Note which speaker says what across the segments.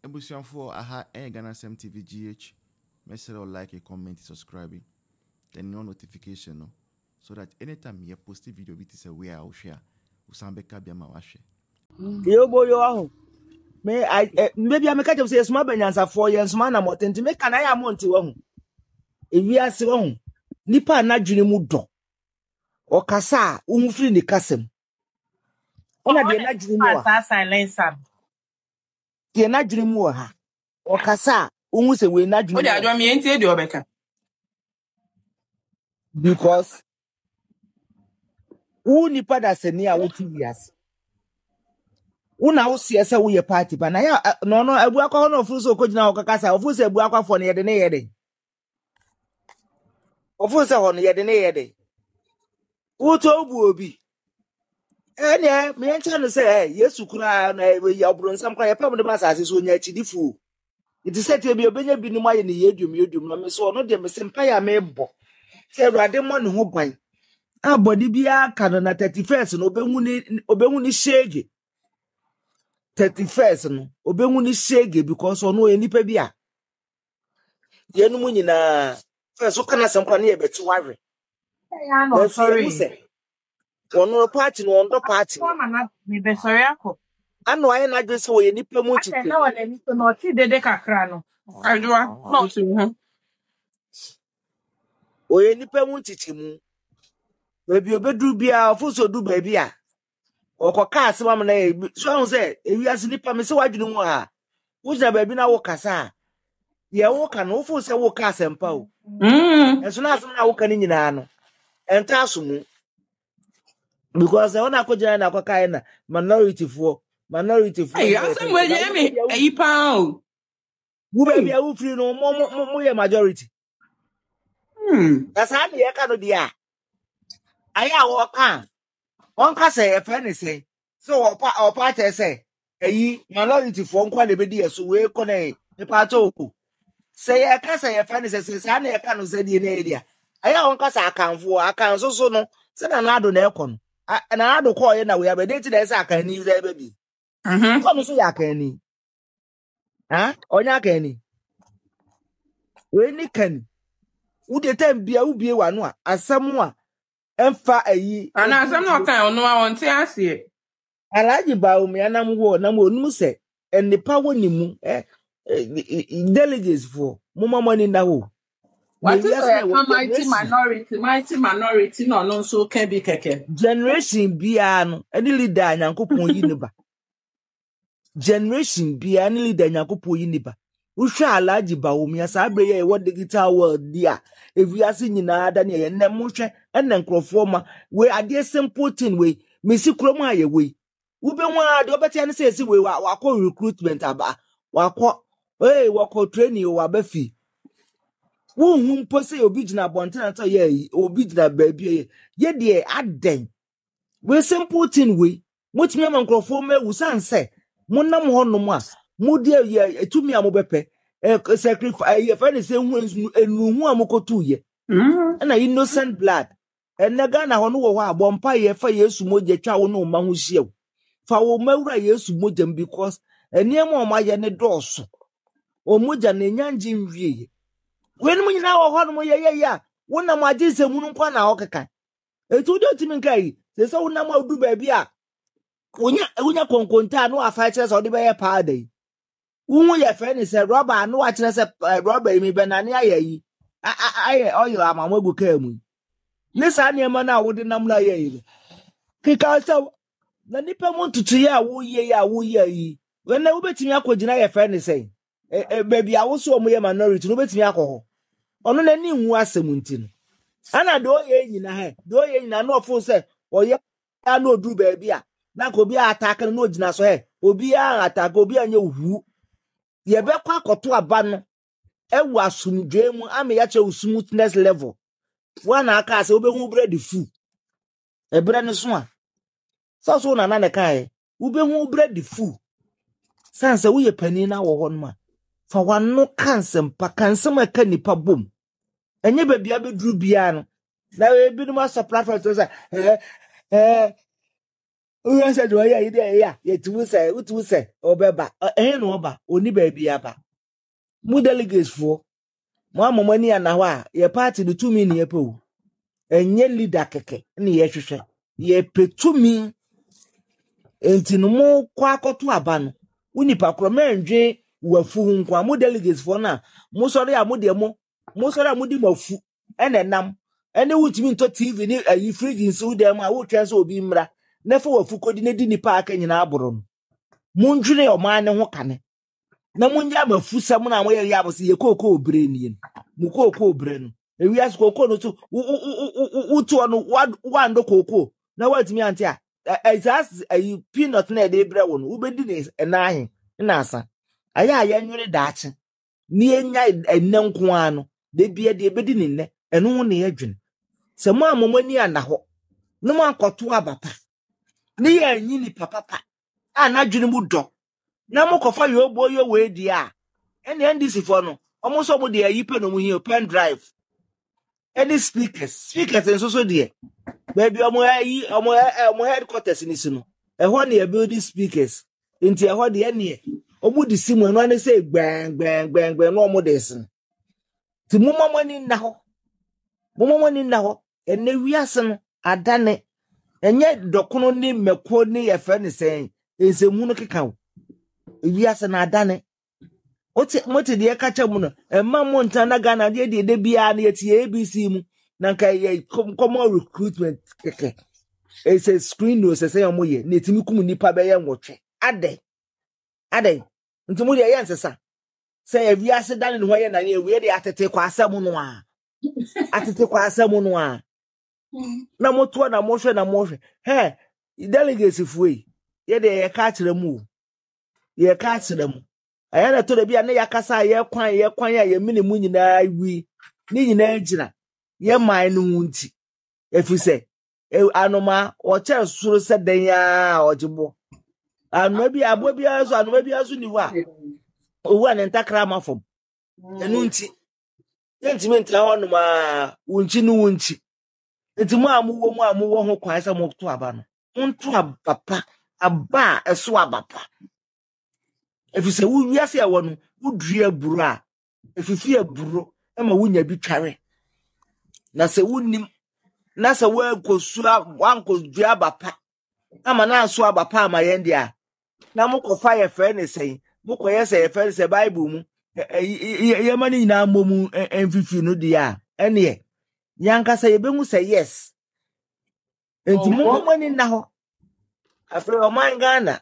Speaker 1: Ebusianfo aha Ghana Sem TV GH. Make sure you like, comment, subscribe, then no notification no, so that anytime you post a video, it is a way I'll share. Usambeka biama washe.
Speaker 2: Yo boy yo. Me maybe I make a say small benyansa 4 years man am otenti me kan I am onti wo. Ewiase wo. Nipa na dwene mu do. Okasa umfiri ni kasem. Ona de na dwene mu a
Speaker 3: silencer.
Speaker 2: De na dwene mu ha. Okasa unhu se we na dwene.
Speaker 3: O de adwo me enti de obeka.
Speaker 2: Because who nipa da seni a woti wiase. Una wo siese wo ye party ba na ya no abu akwa no ofu so kogina wo kakasa ofu se abu akwa fo ne yede ne yede. Ofu se ho ne yede ne yede. Wo to obu obi. Ene me encha no se Yesu kura na ya obro nsam kra ye pam de masase so nya chidifu. It is said to be obenya bi numa ye ne yedum no me so no de me sempa ya me bo. Se Awurade mo ne ho ban. Abodi bia ka no na 31st no obenhu ni shege. 31st no obenhu ni shege because ono enipa bia. Ye no mu nyina first o kana sem kwa na ye betu ware.
Speaker 3: Yeah, no, sorry.
Speaker 2: Ono party no ondo party.
Speaker 3: Me be sorry ako.
Speaker 2: Ano aye na dwe se wo ye nipa mu chiti.
Speaker 3: Na wale ni so no ti dede kakra no. Adwa no so
Speaker 2: O ye nipa mu chiti mu. Baby obedu bia ofuso du ba bia. Okoka asema me na so ahun se ewiase nipa me se wadwene mu ha. Wo jina ba bi na wo kasa. Ye wo ka no ofu se wo ka asempa o. Enso na asema na wo ka ni nyina no. Enta asomu. Because I na akojina na akoka na minority for.
Speaker 3: Hey, asem we je me eyipa o.
Speaker 2: Wo ba bia wo free no mo ye majority. That's how ye ka no dia. Aya wo ka. On ka say e fa ni say. So opa te say eyi minority for nkwa le be di so we ko na e pa to. Say e ka say e fa ni say say na e ka no say di na e dia. Aya on ka say akanfo so no. Say na ado na e ko no. Na ado ko ye na we abede ti na say akan ni say baby. Ko no so ya akan ni. Ha? Onya akan ni. We ni kan. Wo de time bia wo bie wa no a asem a emfa ayi
Speaker 3: ana asem no kan ono a wonte ase
Speaker 2: Alhaji Bawumi anam wo na mo onum se enipa woni mu delegates for mama money na wo
Speaker 3: what is mighty minority no so can be keke
Speaker 2: generation bia no any leader Nyankopon yi ne ba generation bia any leader Nyankopon yi ne ba Usha Alhaji Bawumi asa abre ye wo digital world dia eviase nyina ada ne ye nem hwe enne nkrofo ma we ade simple thing we mesi krom aye we ube nwa de obeti ne se we wakọ recruitment aba wakọ wakọ training wa bafi wo hu mpo se obi gina bonten to ye obi gina baby ye de aden we simple thing we mutimi am nkrofo ma wusan se monam ho no mu a mudi ye etumi amobepe sacrifice ye fa ne se enu amokotu ye na innocent blood enega na ho no wo abompa ye fa Yesu moje twa wo no ma ho hie fa wo mawura Yesu moje because eniema o ma ye ne doso o moja na nyanje nwie we no nyina wo ho no ye ya wo na ma agise mu nkwa na ho keka etu do timi nkai se wo na ma du ba bi a wonya konkonta no afa kire se wo de be ye pa dai Unwu ye fe ni se rubber no wa kire se rubber mi be na ne ayayi aye oil amamagbu ka mu ni sa ne ma na wo de nam la ye kika sa na nipa mu tutu ya wo ye yi we na wo betimi akogina ye fe ni se baby awo so mo ye minority no betimi akọ ono na ni nwu asem ntino ana do ye nyina no ofo se oye ya no odu baby a na ko bi attack no gina so obi a attack obi anya wu ye be kwa akoto aba no ewu asumdwe mu ame ya che smoothness level wana aka se obehu bread fu ebre ne so a so na ne kai obehu bread fu sanse wo ye pani na wo ho no ma fa wano kansem pa kansem aka nipa bom enye babia beduru bia no na ebi no ma supply for say We said, "Why are you there? Yeah, yet we say, what we say, Obeba, no oba, only baby aba. Mu delegates for Mamma money and now, your party the 2 million po. And ye leader keke, and ye shusha. Ye pay 2 million. Enti no mo kwa akoto aba no woni pakroma ndwe wafu nkwa mo delegates for na mo sori a mo de mo sori a mo di mafu ene nam ene wutimi nto TV ni ayi fridge nsi dem a wo twa so obi mra na fa wafu kodi ne di ni park nyina aboro no mo ndwene o man ne ho kane na mo nya mafu sam na mo ye ya bose ye kokoo obre ni mo kokoo obre no ewi as kokoo no so wutu no wando kokoo na watimi ante a as a peanut na de bre won ubedi ne na ahin na asa aya nwere daache ni enya enenko ano de bia de ebedi ne ne eno ho ne yadwene se mo amomani ana ho no mo akoto abapa ni ya nyi ni papa ana dwene mu do na mo kofa yo boyo we di a ene ndisi fo no omo so mo de ayipe no mo hi pen drive any speakers nso so de baby omo headquarters ni sino ehwo na building speakers nti ehwo de ene omo di simu no ane say gbang no omo de sin ti mumamani na ho ene wiase no adane enye dokono ni meko ni ye fe ni sen ensemu no keka wo wiase na adane moti de kacha mu no emma mo ntana Ghana de bia na yeti ABC mu na nka ye common recruitment keke it's a screen no say omo ye na etimi kum nipa be ye nwotwe ade nti mu de ye nsesa say e wiase dane no ye na ye we de atete kwa asam no a na moto na mohwe he delegates fuwe ye de ye ka kire mu aya na to de bia na yakasa ye kwan ya ye mini mu nyina wi ni nyina gina ye man no nti efise anoma o che suru se den ya ojibo anoma bi abo bia so ni wa owu na ntakra mafom enu nti sentiment na honoma wunchi enti mu amuwo ho kwan se mo to aba no nto abapa aba eso abapa efise wu wiase ya wono wudua buru a efifi aburo ema wunya bi tware na se wunnim na se wanko dua abapa ama na aso abapa ama yende a na mokofa ye fe ne sen mokoye se ye fe se bible mu ye mani na momu enfifi no dia ene yanka se ye behu se yes enti mumani na ho afre o man Ghana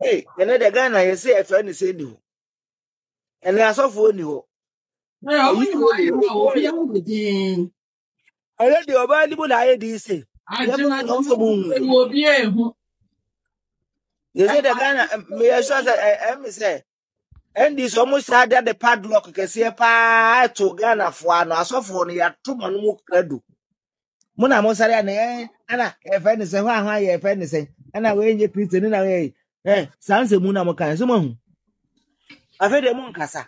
Speaker 2: hey, de Ghana you say if any say ni. And asofo ni ho.
Speaker 3: Na obi ahudi.
Speaker 2: Ale de oba ni bu na ye di say.
Speaker 3: Ajina no obi ehu.
Speaker 2: You say the Ghana me sure say me say and this almost had the padlock ke say pa to Ghana fo ano asofo no ya to mo no mu krado. Mo na mo sare na ana e fe ni say ho ahwa ye fe ni say. Ana we nye Peter ni na we sanse mu na mo kan so mahu afede mo nkasa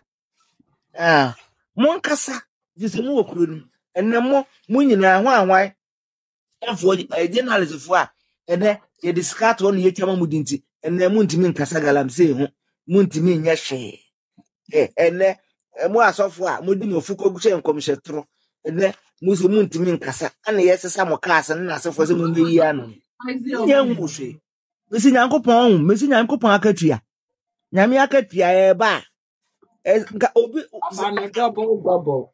Speaker 2: mo nkasa jise mu okuru nu enne mo nyina ho anwan afo journalist fo a ene ye discard on ye twama mu dinti enne mo ntimi nkasa galamse ho mo ntimi nya hwe enne mo asofo a mo di mo fuko gushe nkomhye tro enne mo so mo ntimi nkasa ana ye sesa mo class na asofo se mo nyi ano nye nwuhwe mesi nyankopon akatua nyame akatua ba nka obi
Speaker 3: double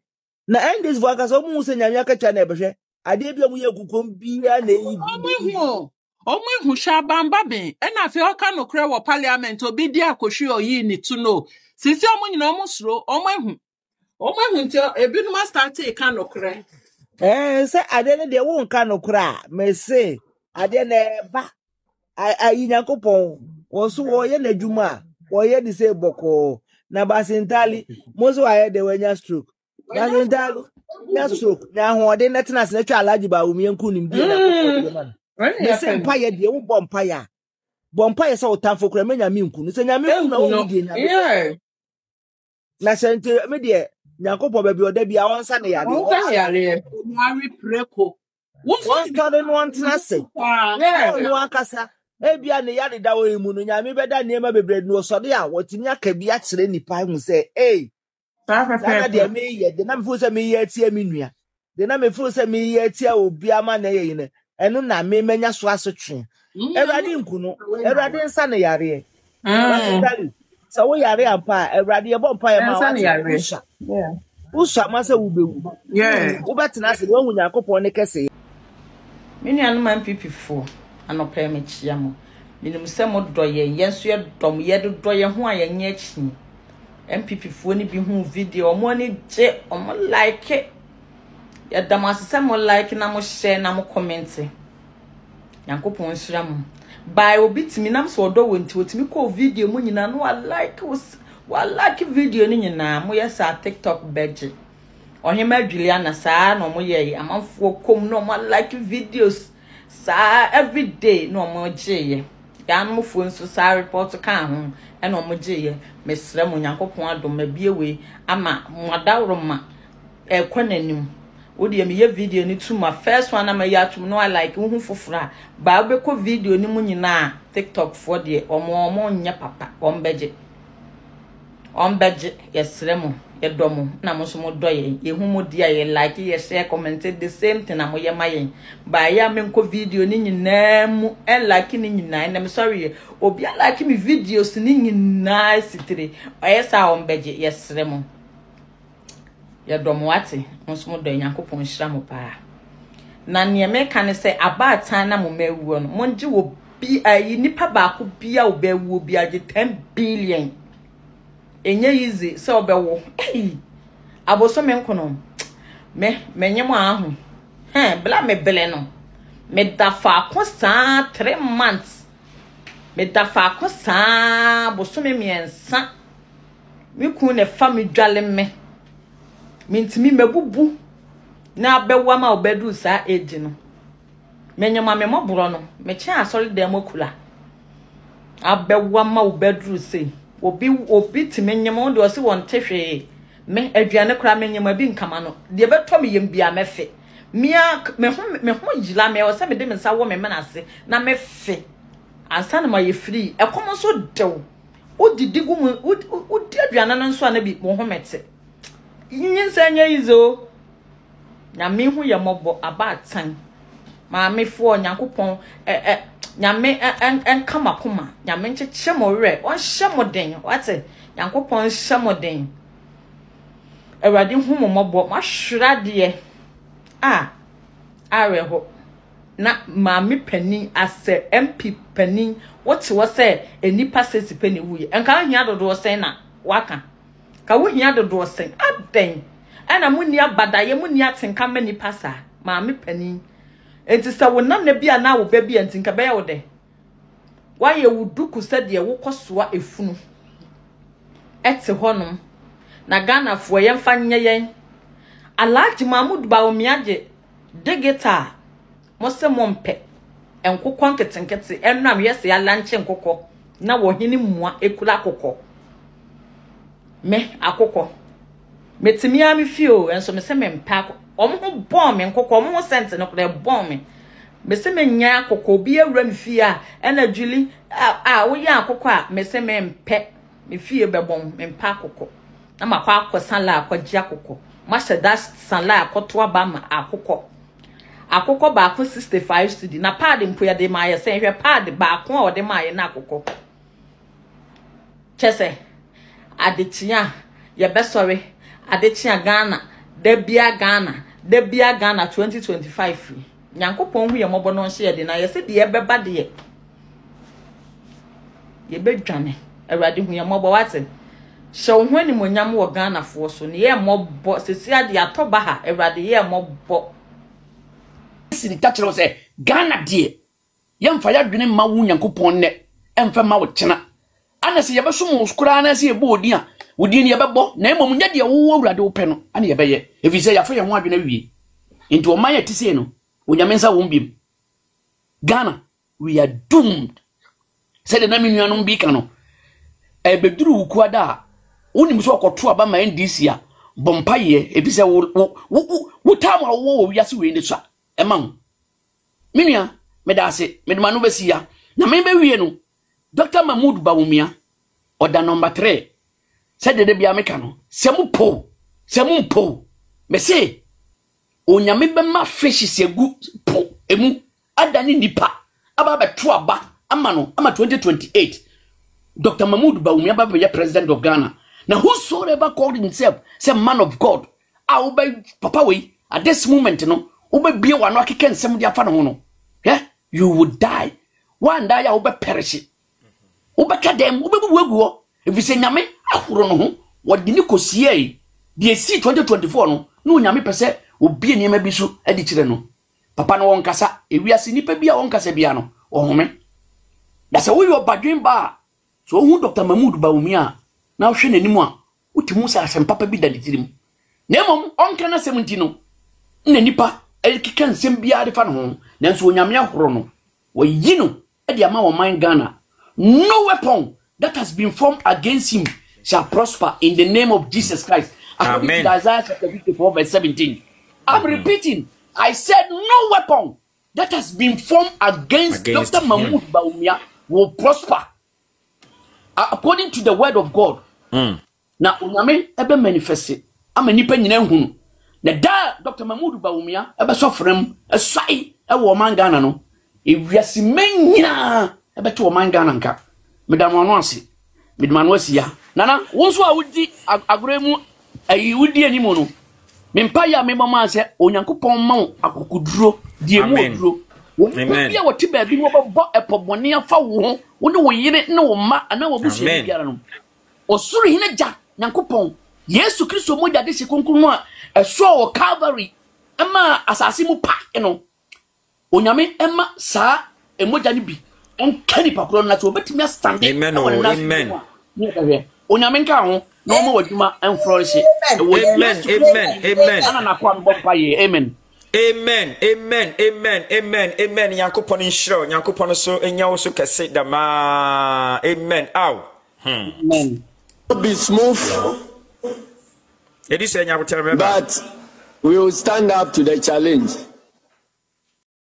Speaker 2: na end this voice so mu se nyame akatua na ebehwe ade bia mu ye gukom bia na yi
Speaker 3: omo shabamba ben e na fe oka no kre wo parliament obi di akohwe oyi ni to no sisi omo nyina omo suro omo ehu nti ebinu ma start e ka no kre
Speaker 2: se ade ne de wo nka no kra mesi ade na ba ayi nyankopon wo so wo ye na dwuma wo ye di say boko na basintali mo so aye de wanya stroke basintali na stroke na ho de netna se twa alaji ba wumi enku nim di na ko man me se mpa ye de wo bompa ye se otamfo kra menya mi nku no se nya mi nku na wo di nya na sente me de nyankopon ba bi oda bi a wonsa ne yare
Speaker 3: nyari preko
Speaker 2: One can one say. Yeah, no akasa. Ebia ne yare da wo emu no nyame beda niema bebre no so de a wotimi aka bi a kire nipa hu say eh na de me ye de na me fu say me ye atia me nua de na me fu say me ye atia obi ama na ye ne eno na me manya so asotwe Erade nku no Erade nsa ne yare so wo yare ampa Erade ye bompa ye ma usha yeah usha ma say wo bewu yeah wo betina se wo hunya akopon ne kese
Speaker 3: me nua no man pipi4 anopa me chia mo minim se mo doye yenso ye dom ye doye ho a ye nya chi MPP4 ni bi hu video mo ni je omo like ya damasese mo like na mo share na mo comment yankopon hira mo by obitimi nam so do wonti otimi ko video mo nyina no wa like video ni nyina mo yesa TikTok beje ohima Juliana saa no mo ye amanfo kom no mo like videos saa every day no mo jeye yan mo fo nso saa report kan ho e no mo jeye mesre mo yankopon adom ma biewe ama mwadawroma ekonanim wodi me ye video ni tuma first one na ma ya tum no I like hu fofora ba be ko video ni mo nyina TikTok for de omo nya papa ombeje yesre mo ye domo na mo so mo doye ye hu mo dia ye like ye share comment the same thing na mo ye mayen ba ya me ko video ni nyina mu en like ni nyina na me sorry obi like me videos ni nyina sitire oyesa ombeje yesre mo ye domo ate mo so mo doye Yankopon hira mo pa na ne me kan se abatan na mo mawuo no mo nje wo bi ayi nipa ba ko bia wo ba wuo bi age 10 billion enye easy se obewo aboso me nkono menyem ahu bla me bele no me dafa ko sa 3 months me dafa ko sa boso me miensa me ku ne fami dwale me ntimi mebubu na bewa ma obedu sa age no menyem me mobro no me che asori dem okula abewa ma obedu sei obi timenyem do se won tehwe me aduane kra menyem abi nkama no de beto me yem bia mefe mia me ho yila me o se me de me nsa wo me menase na mefe ansa na ma ye free ekom so dew odidi gumu odi aduane no nso na bi mo ho mete yinsa nya izo na me hu ye mobo abatan ma me fo Yankopon nyame enkama koma nyame ncheche mo re on hye mo den wate Yankopon hye mo den Erade hu mo mobo ma hwera de areho na ma me pani ase MP pani wote wo se enipa sesi pani wuye enka hia dodo sen na waka ka wo hia dodo sen aden ana muni abadaye muni atenka mani pasa ma me pani enti sa wonam na bia na wo ba bia enti nka be ye wo de wa ye wuduku sede wo kosoa efunu ete honom na Ghana fo ye mfa nye yen Alhaji Mahmood Bawumiaje digita mo se mo mpe enkokon ketenkete enam yese ya lanche nkokọ na wo hini mua ekula akokọ me akokọ metimi ami fio enso me se me mpa omo bom me nkokọ omo sent no kre bom me se me nya akokọ bi awura me fie a ena Julie wo ya akokọ a me se me mpe me fie be bom me mpa akokọ na makwa akosan la akwaji akokọ ma sheda san la akoto aba ma akokọ ba ko 65 cedi na pad mpo ya de ma ye se hwe pad ba ko o de ma ye na akokọ chese adechia ye be sorry adechia Ghana debia Ghana 2025 Yankopon hu ye mobo no hye de na ye se de ye beba de ye bedwane Erade hu ye mobo wate show hwani monyam wo Ghana fo so ne ye mobo sesi ade atoba ha Erade ye mobo
Speaker 4: siri tachiro se Ghana die yemfa ya dwene ma wu Yankopon ne emfa ma wo kyena ana se ye beso mo skura na se ye bo odi a wodi ne ye bebo na emom nya de wo Awurade wo pe no ana ye beye efi se ya fo ye ho adwene wie enti o man ye tise no onyamensa wo mbim Ghana we are doomed said the name nuanom bi ka no beduru ukuada wonim so okoto aba ma NDC a bompaye ebi se wo tam wo wiase we ne so ema Minia, medase, medmanu besia. Na membe wienu. Dr. Mahmoud Bawumia, order number 3. Said the bia mekano. Semu po. Me say, onyame bema fish segu po emu adani nipa aba beto aba ama 2028. Dr. Mahmoud Bawumia baba be president of Ghana. Now whosoever called himself say man of God, obey papa we at this moment no, obey be wano akeke nsem dia fa no no. Yeah, you would die. One day you be perish. Obey kadem, obey buguo. If you say nyame ahoro no ho, wodi ni kosie die si 2024 no nyame pese obi enema bi so adi kire no. Papa no won kasa, ewiase nipa bia won kasa bia no, ohome. Da se wo yo badwen ba. So who Dr. Mahmoud Bawumia na hwe nanim a utimu sa asem papa bi da ditirim. Na mom onka na 70 no. Na nipa elkika nsem bia de fa no ho. Nanso onyame ahoro no. Wayi no e ama wo man Ghana. No weapon that has been formed against him shall prosper in the name of Jesus Christ. According to Isaiah chapter 54 verse 17. I'm repeating. I said no weapon that has been formed against Dr. Mahmoud Bawumia will prosper. According to the word of God. Na onyame ebe manifest. Ama nipa nyina hunu. Na da Dr. Mahmoud Bawumia ebe sofrem esai e wo man Ghana no. Ewiase menya ebe to wo man Ghana nka. Medam anu ase. Medam anu ya. Nana wonso a wudi agoremu ayi wudi animo no. Mempa ya mema se onyankopon ma akokuduro die mu oduro. Amen. Bia woti ba bi wo bo epobone afa wo wo ne wo yire ne wo ma ana wo busu biara no. Osuru hine ja nyankopon Yesu Kristo mo ja de se konkunu a eso o Calvary ema asase mu pa no. Onyame ema sa emoja ni bi onkani pakro na so betimi astande. Amen. Onyame nka ho no mo waduma en flourish. Amen. Ana na kwa mbo pa ye. Amen.
Speaker 5: Amen. Yankopon inshiro, Yankopon so enya wo so kese dama. Amen. Aw.
Speaker 4: Amen.
Speaker 6: Be smooth.
Speaker 5: It is a
Speaker 6: but we will stand up to the challenge.